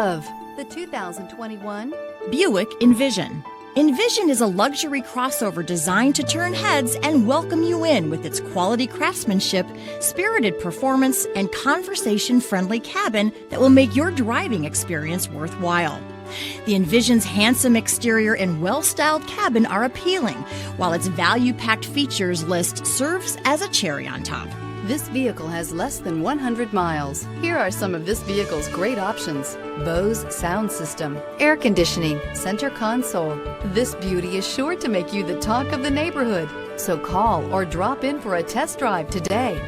Of the 2021 Buick Envision. Envision is a luxury crossover designed to turn heads and welcome you in with its quality craftsmanship, spirited performance, and conversation-friendly cabin that will make your driving experience worthwhile. The Envision's handsome exterior and well-styled cabin are appealing, while its value-packed features list serves as a cherry on top. This vehicle has less than 100 miles. Here are some of this vehicle's great options: Bose sound system, air conditioning, center console. This beauty is sure to make you the talk of the neighborhood. So call or drop in for a test drive today.